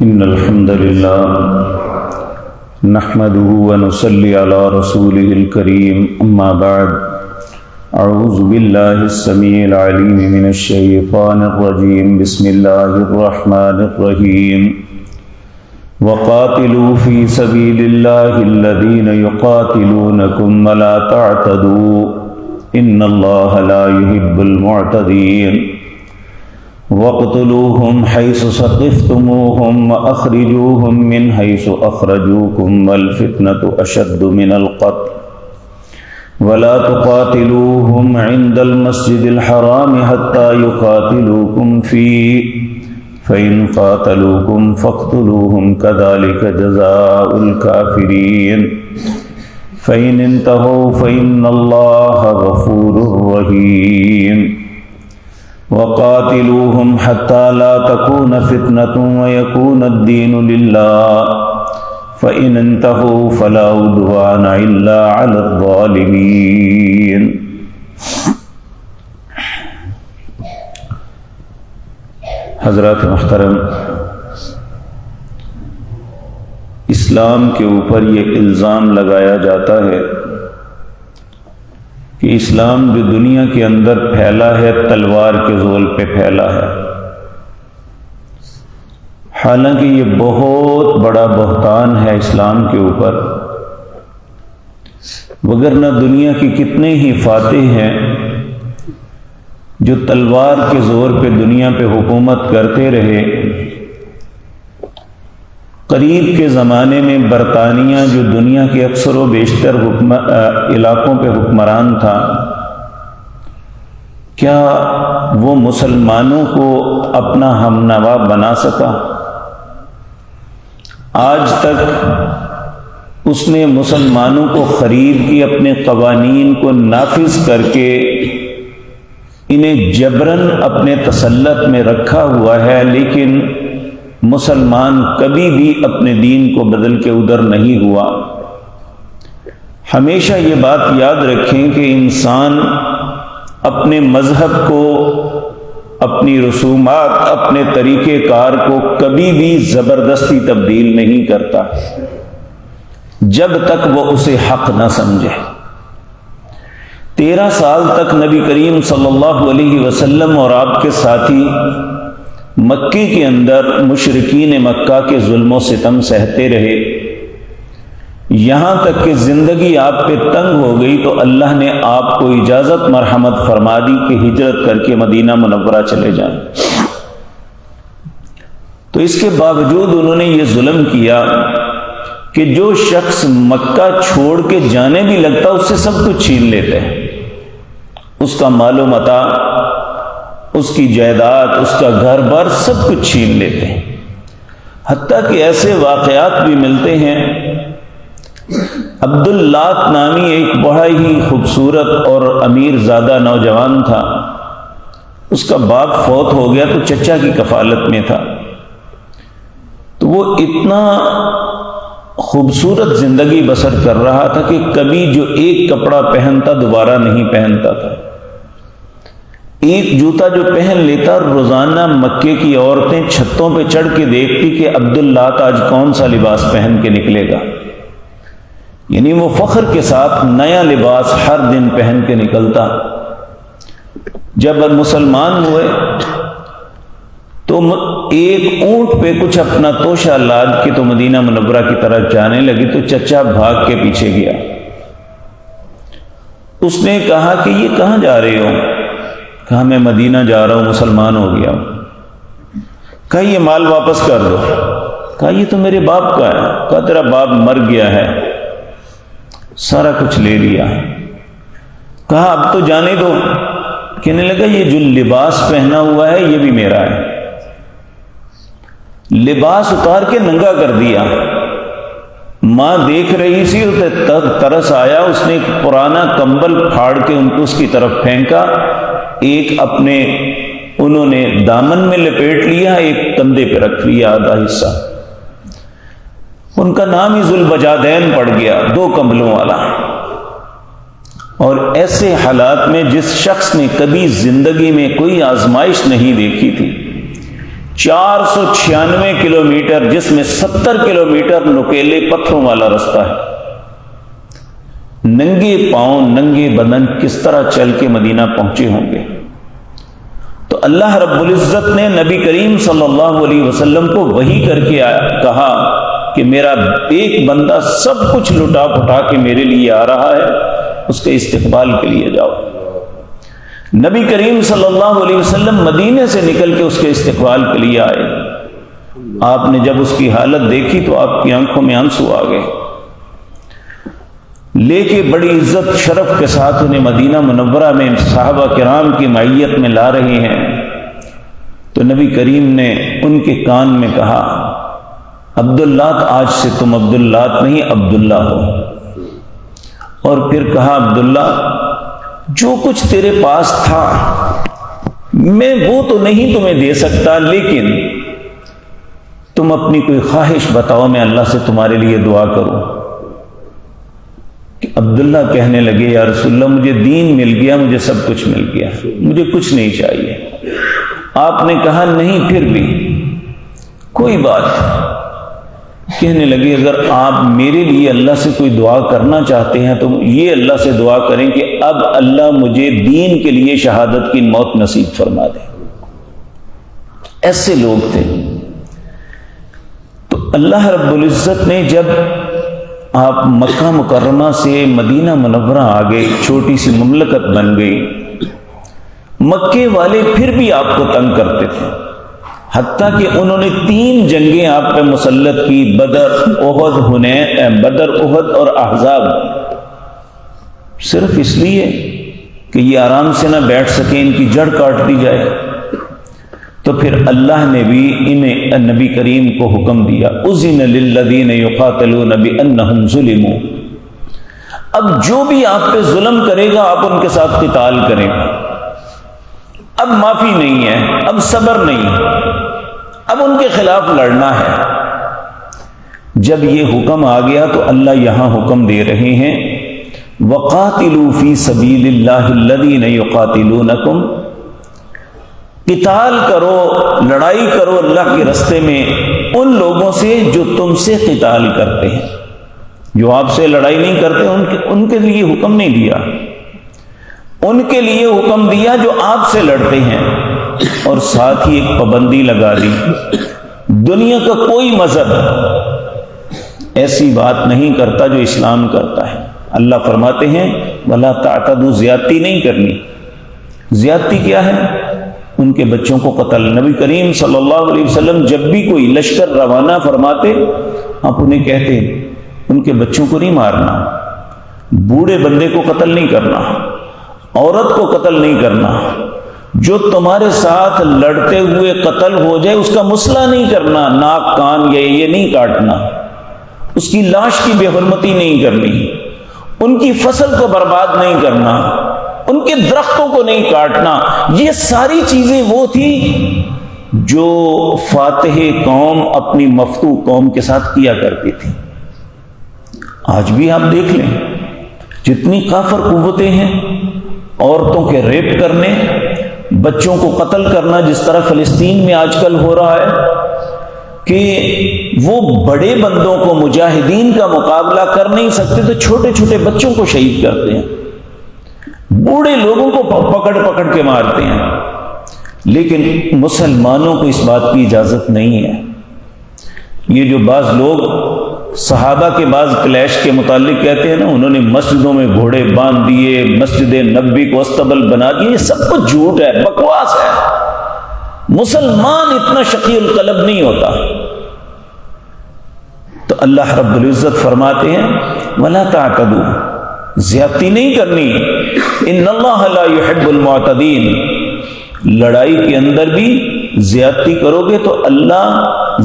إن الحمد لله نحمده ونصلي على رسوله الكريم أما بعد أعوذ بالله السميع العليم من الشيطان الرجيم بسم الله الرحمن الرحيم وقاتلوا في سبيل الله الذين يقاتلونكم ولا تعتدوا إن الله لا يحب المعتدين وَاقْتُلُوهُمْ حَيْثُ ثَقِفْتُمُوهُمْ وَأَخْرِجُوهُمْ مِنْ حَيْثُ أَخْرَجُوكُمْ وَالْفِتْنَةُ أَشَدُّ مِنَ الْقَتْلِ وَلَا تُقَاتِلُوهُمْ عِنْدَ الْمَسْجِدِ الْحَرَامِ حَتَّى يُقَاتِلُوكُمْ فِيهِ فَإِنْ قَاتَلُوكُمْ فَاقْتُلُوهُمْ كَذَلِكَ جَزَاءُ الْكَافِرِينَ فَإِنِ انْتَهَوْا فَإِنَّ اللَّهَ غَفُورٌ رَحِيمٌ وَقَاتِلُوهُمْ حَتَّى لَا تَكُونَ فِتْنَةٌ وَيَكُونَ الدِّينُ لِلَّهِ فَإِنِ انْتَهُوا فَلَا عُدْوَانَ إِلَّا عَلَى الظَّالِمِينَ۔ حضرات محترم، اسلام کے اوپر یہ الزام لگایا جاتا ہے کہ اسلام جو دنیا کے اندر پھیلا ہے تلوار کے زور پہ پھیلا ہے، حالانکہ یہ بہت بڑا بہتان ہے اسلام کے اوپر، وگرنہ دنیا کی کتنے ہی فاتح ہیں جو تلوار کے زور پہ دنیا پہ حکومت کرتے رہے۔ قریب کے زمانے میں برطانیہ جو دنیا کے اکثر و بیشتر علاقوں پہ حکمران تھا، کیا وہ مسلمانوں کو اپنا ہمنوا بنا سکا؟ آج تک اس نے مسلمانوں کو خرید کے اپنے قوانین کو نافذ کر کے انہیں جبراً اپنے تسلط میں رکھا ہوا ہے، لیکن مسلمان کبھی بھی اپنے دین کو بدل کے ادھر نہیں ہوا۔ ہمیشہ یہ بات یاد رکھیں کہ انسان اپنے مذہب کو، اپنی رسومات، اپنے طریقہ کار کو کبھی بھی زبردستی تبدیل نہیں کرتا جب تک وہ اسے حق نہ سمجھے۔ 13 سال تک نبی کریم صلی اللہ علیہ وسلم اور آپ کے ساتھی مکے کے اندر مشرکین مکہ کے ظلم و ستم سہتے رہے، یہاں تک کہ زندگی آپ پہ تنگ ہو گئی تو اللہ نے آپ کو اجازت مرحمت فرما دی کہ ہجرت کر کے مدینہ منورہ چلے جائیں۔ تو اس کے باوجود انہوں نے یہ ظلم کیا کہ جو شخص مکہ چھوڑ کے جانے بھی لگتا اس سے سب کچھ چھین لیتے ہیں، اس کا مال و متاع، اس کی جائیداد، اس کا گھر بار سب کچھ چھین لیتے ہیں۔ حتیٰ کہ ایسے واقعات بھی ملتے ہیں، عبداللات نامی ایک بڑا ہی خوبصورت اور امیر زادہ نوجوان تھا، اس کا باپ فوت ہو گیا تو چچا کی کفالت میں تھا، تو وہ اتنا خوبصورت زندگی بسر کر رہا تھا کہ کبھی جو ایک کپڑا پہنتا دوبارہ نہیں پہنتا تھا، ایک جوتا جو پہن لیتا، روزانہ مکے کی عورتیں چھتوں پہ چڑھ کے دیکھتی کہ عبداللات آج کون سا لباس پہن کے نکلے گا، یعنی وہ فخر کے ساتھ نیا لباس ہر دن پہن کے نکلتا۔ جب مسلمان ہوئے تو ایک اونٹ پہ کچھ اپنا توشہ لاد کے تو مدینہ منورہ کی طرف جانے لگی تو چچا بھاگ کے پیچھے گیا۔ اس نے کہا کہ یہ کہاں جا رہے ہو؟ کہا میں مدینہ جا رہا ہوں، مسلمان ہو گیا ہوں۔ کہا یہ مال واپس کر دو۔ کہا یہ تو میرے باپ کا ہے۔ کہا تیرا باپ مر گیا ہے، سارا کچھ لے لیا۔ کہا اب تو جانے دو۔ کہنے لگا یہ جو لباس پہنا ہوا ہے یہ بھی میرا ہے۔ لباس اتار کے ننگا کر دیا۔ ماں دیکھ رہی سی، اسے ترس آیا، اس نے ایک پرانا کمبل پھاڑ کے اس کی طرف پھینکا، ایک اپنے انہوں نے دامن میں لپیٹ لیا، ایک کندھے پہ رکھ لیا آدھا حصہ۔ ان کا نام ہی ذوالبجادین پڑ گیا، 2 کمبلوں والا۔ اور ایسے حالات میں جس شخص نے کبھی زندگی میں کوئی آزمائش نہیں دیکھی تھی، 496 کلومیٹر، جس میں 70 کلومیٹر نکیلے پتھروں والا رستہ ہے، ننگے پاؤں ننگے بدن کس طرح چل کے مدینہ پہنچے ہوں گے؟ تو اللہ رب العزت نے نبی کریم صلی اللہ علیہ وسلم کو وحی کر کے کہا کہ میرا ایک بندہ سب کچھ لٹا پٹا کے میرے لیے آ رہا ہے، اس کے استقبال کے لیے جاؤ۔ نبی کریم صلی اللہ علیہ وسلم مدینے سے نکل کے اس کے استقبال کے لیے آئے۔ آپ نے جب اس کی حالت دیکھی تو آپ کی آنکھوں میں آنسو آ گئے، لے کے بڑی عزت شرف کے ساتھ انہیں مدینہ منورہ میں صحابہ کرام کی معیت میں لا رہے ہیں۔ تو نبی کریم نے ان کے کان میں کہا، عبداللہ، آج سے تم عبداللہ نہیں عبداللہ ہو۔ اور پھر کہا، عبداللہ، جو کچھ تیرے پاس تھا میں وہ تو نہیں تمہیں دے سکتا، لیکن تم اپنی کوئی خواہش بتاؤ، میں اللہ سے تمہارے لیے دعا کروں۔ کہ عبداللہ کہنے لگے، یا رسول اللہ، مجھے دین مل گیا، مجھے سب کچھ مل گیا، مجھے کچھ نہیں چاہیے۔ آپ نے کہا، نہیں، پھر بھی کوئی بات۔ کہنے لگے، اگر آپ میرے لیے اللہ سے کوئی دعا کرنا چاہتے ہیں تو یہ اللہ سے دعا کریں کہ اب اللہ مجھے دین کے لیے شہادت کی موت نصیب فرما دے۔ ایسے لوگ تھے۔ تو اللہ رب العزت نے جب آپ مکہ مکرمہ سے مدینہ منورہ آ گئے، چھوٹی سی مملکت بن گئی، مکے والے پھر بھی آپ کو تنگ کرتے تھے، حتیٰ کہ انہوں نے 3 جنگیں آپ پہ مسلط کی، بدر، احد اور احزاب، صرف اس لیے کہ یہ آرام سے نہ بیٹھ سکیں، ان کی جڑ کاٹ دی جائے۔ تو پھر اللہ نے بھی انہیں نبی کریم کو حکم دیا، اذن للذین یقاتلون بانہم ظلموا، اب جو بھی آپ پہ ظلم کرے گا آپ ان کے ساتھ قتال کریں، اب معافی نہیں ہے، اب صبر نہیں، اب ان کے خلاف لڑنا ہے۔ جب یہ حکم آ گیا تو اللہ یہاں حکم دے رہے ہیں، وَقَاتِلُوا فِي سَبِيلِ اللَّهِ الَّذِينَ يُقَاتِلُونَكُمْ، قتال کرو، لڑائی کرو اللہ کے راستے میں ان لوگوں سے جو تم سے قتال کرتے ہیں۔ جو آپ سے لڑائی نہیں کرتے ان کے لیے حکم نہیں دیا، ان کے لیے حکم دیا جو آپ سے لڑتے ہیں، اور ساتھ ہی ایک پابندی لگا دی، دنیا کا کوئی مذہب ایسی بات نہیں کرتا جو اسلام کرتا ہے۔ اللہ فرماتے ہیں، وَلَا تَعْتَدُوا، زیادتی نہیں کرنی۔ زیادتی کیا ہے؟ ان کے بچوں کو قتل۔ نبی کریم صلی اللہ علیہ وسلم جب بھی کوئی لشکر روانہ فرماتے، آپ انہیں کہتے ان کے بچوں کو نہیں مارنا، بوڑھے بندے کو قتل نہیں کرنا، عورت کو قتل نہیں کرنا، جو تمہارے ساتھ لڑتے ہوئے قتل ہو جائے اس کا مسئلہ نہیں کرنا، ناک کان یہ نہیں کاٹنا، اس کی لاش کی بے حرمتی نہیں کرنی، ان کی فصل کو برباد نہیں کرنا، ان کے درختوں کو نہیں کاٹنا۔ یہ ساری چیزیں وہ تھی جو فاتح قوم اپنی مفتو قوم کے ساتھ کیا کرتی تھی۔ آج بھی آپ دیکھ لیں، جتنی کافر قوتیں ہیں، عورتوں کے ریپ کرنے، بچوں کو قتل کرنا، جس طرح فلسطین میں آج کل ہو رہا ہے کہ وہ بڑے بندوں کو، مجاہدین کا مقابلہ کر نہیں سکتے تو چھوٹے چھوٹے بچوں کو شہید کرتے ہیں، بوڑھے لوگوں کو پکڑ پکڑ کے مارتے ہیں۔ لیکن مسلمانوں کو اس بات کی اجازت نہیں ہے۔ یہ جو بعض لوگ صحابہ کے بعض کلیش کے متعلق کہتے ہیں نا، انہوں نے مسجدوں میں گھوڑے باندھ دیے، مسجد نبوی کو استبل بنا دیے، یہ سب کچھ جھوٹ ہے، بکواس ہے۔ مسلمان اتنا شقی القلب نہیں ہوتا۔ تو اللہ رب العزت فرماتے ہیں، وَلَا تَعْتَدُوا، زیادتی نہیں کرنی، ان اللہ لا يحب المعتدین، لڑائی کے اندر بھی زیادتی کرو گے تو اللہ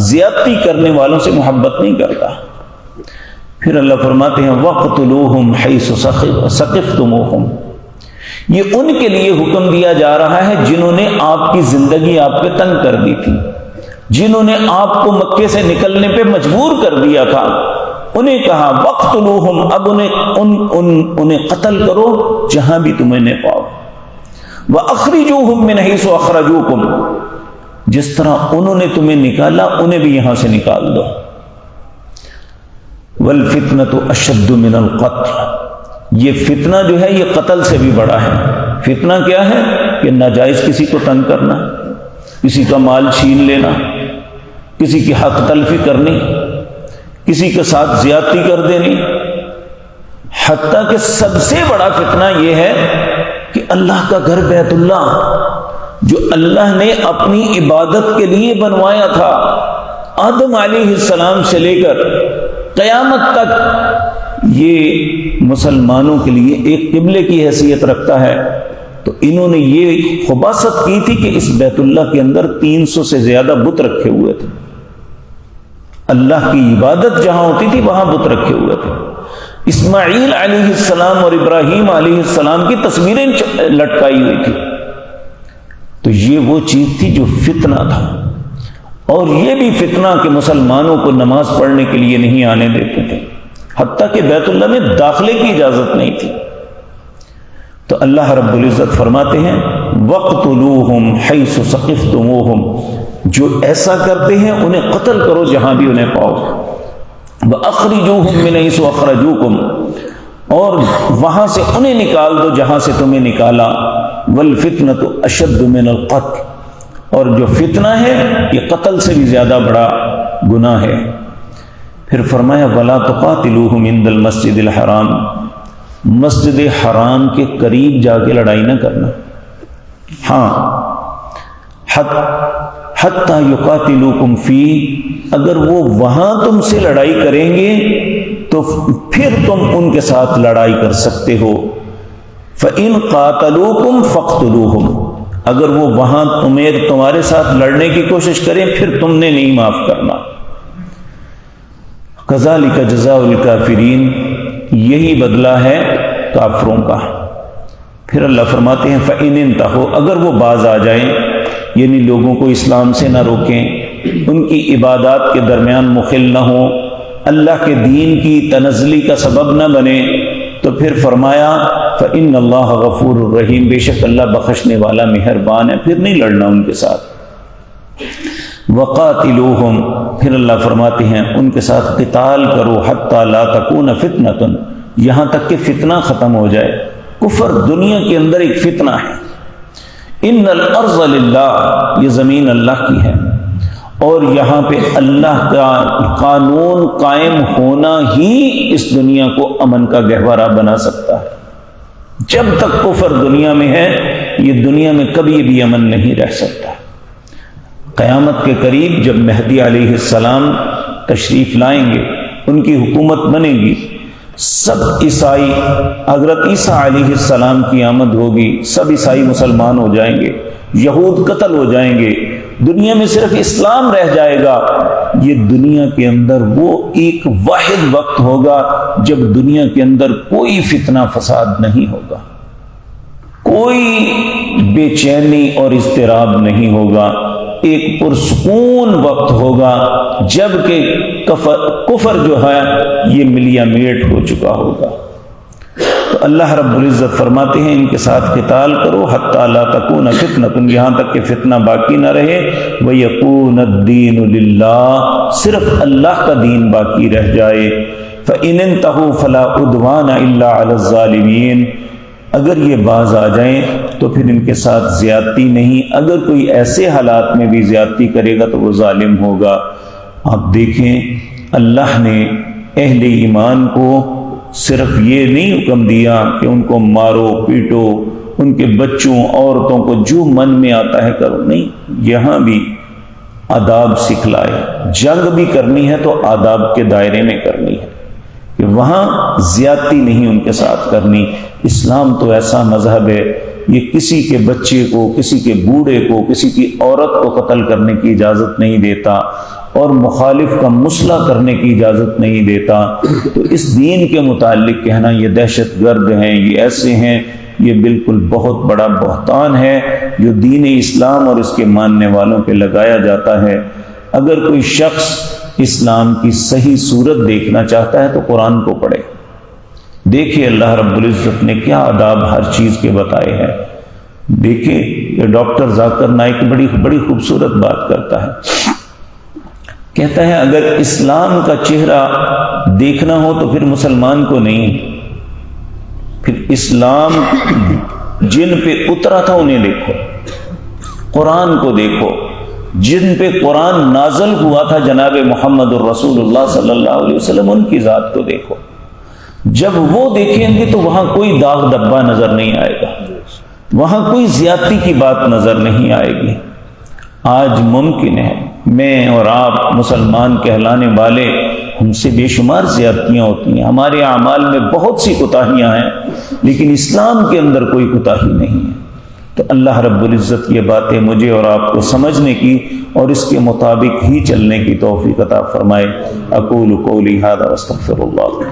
زیادتی کرنے والوں سے محبت نہیں کرتا۔ پھر اللہ فرماتے ہیں وَقْتُلُوهُمْ حَيْثُ ثَقِفْتُمُوهُمْ، یہ ان کے لیے حکم دیا جا رہا ہے جنہوں نے آپ کی زندگی آپ پہ تنگ کر دی تھی، جنہوں نے آپ کو مکے سے نکلنے پہ مجبور کر دیا تھا، انہیں کہا وَقْتُلُوهُمْ، اب انہیں قتل کرو جہاں بھی تم انہیں پاؤ، وَأَخْرِجُوهُمْ مِنْ حَيْثُ أَخْرَجُوكُمْ، جس طرح انہوں نے تمہیں نکالا انہیں بھی یہاں سے نکال دو۔ وَالْفِتْنَةُ أَشَدُّ مِنَ الْقَتْلِ، یہ فتنہ جو ہے یہ قتل سے بھی بڑا ہے۔ فتنہ کیا ہے؟ کہ ناجائز کسی کو تنگ کرنا، کسی کا مال چھین لینا، کسی کی حق تلفی کرنی، کسی کے ساتھ زیادتی کر دینی، حتیٰ کہ سب سے بڑا فتنہ یہ ہے کہ اللہ کا گھر بیت اللہ جو اللہ نے اپنی عبادت کے لیے بنوایا تھا، آدم علیہ السلام سے لے کر قیامت تک یہ مسلمانوں کے لیے ایک قبلے کی حیثیت رکھتا ہے، تو انہوں نے یہ خباثت کی تھی کہ اس بیت اللہ کے اندر 300 سے زیادہ بت رکھے ہوئے تھے۔ اللہ کی عبادت جہاں ہوتی تھی وہاں بت رکھے ہوئے تھے۔ اسماعیل علیہ السلام اور ابراہیم علیہ السلام کی تصویریں لٹکائی ہوئی تھی۔ تو یہ وہ چیز تھی جو فتنہ تھا، اور یہ بھی فتنہ کہ مسلمانوں کو نماز پڑھنے کے لیے نہیں آنے دیتے تھے، حتیٰ کہ بیت اللہ میں داخلے کی اجازت نہیں تھی۔ تو اللہ رب العزت فرماتے ہیں وَقْتُلُوهُمْ حَيْثُ ثَقِفْتُمُوهُمْ، جو ایسا کرتے ہیں انہیں قتل کرو جہاں بھی انہیں پاؤ، وَأَخْرِجُوهُمْ مِنْ حَيْثُ أَخْرَجُوكُمْ، اور وہاں سے انہیں نکال دو جہاں سے تمہیں نکالا، وَالْفِتْنَةُ أَشَدُّ مِنَ الْقَتْلِ، اور جو فتنہ ہے یہ قتل سے بھی زیادہ بڑا گناہ ہے۔ پھر فرمایا وَلَا تُقَاتِلُوهُمْ عِنْدَ الْمَسْجِدِ الْحَرَامِ، مسجد حرام کے قریب جا کے لڑائی نہ کرنا، ہاں حَتَّى يُقَاتِلُوكُمْ فِيهِ، اگر وہ وہاں تم سے لڑائی کریں گے تو پھر تم ان کے ساتھ لڑائی کر سکتے ہو۔ فَإِنْ قَاتَلُوكُمْ فَاقْتُلُوهُمْ، اگر وہ وہاں تمہارے ساتھ لڑنے کی کوشش کریں پھر تم نے نہیں معاف کرنا۔ كَذَلِكَ جَزَاءُ الْكَافِرِينَ، یہی بدلہ ہے کافروں کا۔ پھر اللہ فرماتے ہیں فَإِنِ انْتَهُوا، اگر وہ باز آ جائیں، یعنی لوگوں کو اسلام سے نہ روکیں، ان کی عبادات کے درمیان مخل نہ ہوں، اللہ کے دین کی تنزلی کا سبب نہ بنے، تو پھر فرمایا فَإِنَّ اللَّهَ غَفُورٌ رَحِيمٌ، بے شک اللہ بخشنے والا مہربان ہے، پھر نہیں لڑنا ان کے ساتھ۔ وَقَاتِلُوهُمْ، پھر اللہ فرماتے ہیں ان کے ساتھ قتال کرو، حَتَّى لَا تَكُونَ فِتْنَةٌ، یہاں تک کہ فتنہ ختم ہو جائے۔ کفر دنیا کے اندر ایک فتنہ ہے۔ ان الارض للہ، یہ زمین اللہ کی ہے، اور یہاں پہ اللہ کا قانون قائم ہونا ہی اس دنیا کو امن کا گہوارہ بنا سکتا ہے۔ جب تک کفر دنیا میں ہے یہ دنیا میں کبھی بھی امن نہیں رہ سکتا۔ قیامت کے قریب جب مہدی علیہ السلام تشریف لائیں گے، ان کی حکومت بنے گی، سب عیسائی، حضرت عیسیٰ علیہ السلام کی آمد ہوگی، سب عیسائی مسلمان ہو جائیں گے، یہود قتل ہو جائیں گے، دنیا میں صرف اسلام رہ جائے گا۔ یہ دنیا کے اندر وہ ایک واحد وقت ہوگا جب دنیا کے اندر کوئی فتنہ فساد نہیں ہوگا، کوئی بے چینی اور اضطراب نہیں ہوگا، ایک پرسکون وقت ہوگا جب کہ کفر جو ہے یہ ملیا میٹ ہو چکا ہوگا۔ تو اللہ رب العزت فرماتے ہیں ان کے ساتھ قتال کرو حتی لا تکون فتنۃ، یہاں تک کہ فتنہ باقی نہ رہے، وَيَكُونَ الدِّينُ لِلَّهِ، صرف اللہ کا دین باقی رہ جائے۔ فَإِنِ انْتَهُوا فَلَا عُدْوَانَ إِلَّا عَلَى الظَّالِمِينَ، اگر یہ باز آ جائیں تو پھر ان کے ساتھ زیادتی نہیں، اگر کوئی ایسے حالات میں بھی زیادتی کرے گا تو وہ ظالم ہوگا۔ آپ دیکھیں اللہ نے اہل ایمان کو صرف یہ نہیں حکم دیا کہ ان کو مارو پیٹو، ان کے بچوں عورتوں کو جو من میں آتا ہے کرو، نہیں، یہاں بھی آداب سکھلائے۔ جنگ بھی کرنی ہے تو آداب کے دائرے میں کرنی ہے، کہ وہاں زیادتی نہیں ان کے ساتھ کرنی۔ اسلام تو ایسا مذہب ہے، یہ کسی کے بچے کو، کسی کے بوڑھے کو، کسی کی عورت کو قتل کرنے کی اجازت نہیں دیتا، اور مخالف کا مسلح کرنے کی اجازت نہیں دیتا۔ تو اس دین کے متعلق کہنا یہ دہشت گرد ہیں، یہ ایسے ہیں، یہ بالکل بہت بڑا بہتان ہے جو دین اسلام اور اس کے ماننے والوں پہ لگایا جاتا ہے۔ اگر کوئی شخص اسلام کی صحیح صورت دیکھنا چاہتا ہے تو قرآن کو پڑھے، دیکھیں اللہ رب العزت نے کیا آداب ہر چیز کے بتائے ہیں۔ دیکھیں ڈاکٹر ذاکر نائک بڑی خوبصورت بات کرتا ہے. کہتا ہے اگر اسلام کا چہرہ دیکھنا ہو تو پھر مسلمان کو نہیں، پھر اسلام جن پہ اترا تھا انہیں دیکھو، قرآن کو دیکھو، جن پہ قرآن نازل ہوا تھا جناب محمد الرسول اللہ صلی اللہ علیہ وسلم، ان کی ذات کو دیکھو. جب وہ دیکھیں گے تو وہاں کوئی داغ دبا نظر نہیں آئے گا، وہاں کوئی زیادتی کی بات نظر نہیں آئے گی. آج ممکن ہے میں اور آپ مسلمان کہلانے والے، ہم سے بے شمار زیادتیاں ہوتی ہیں، ہمارے اعمال میں بہت سی کوتاہیاں ہیں، لیکن اسلام کے اندر کوئی کوتاہی نہیں ہے. تو اللہ رب العزت یہ باتیں مجھے اور آپ کو سمجھنے کی اور اس کے مطابق ہی چلنے کی توفیق عطا فرمائے. اقول قولی ھذا واستغفر اللہ.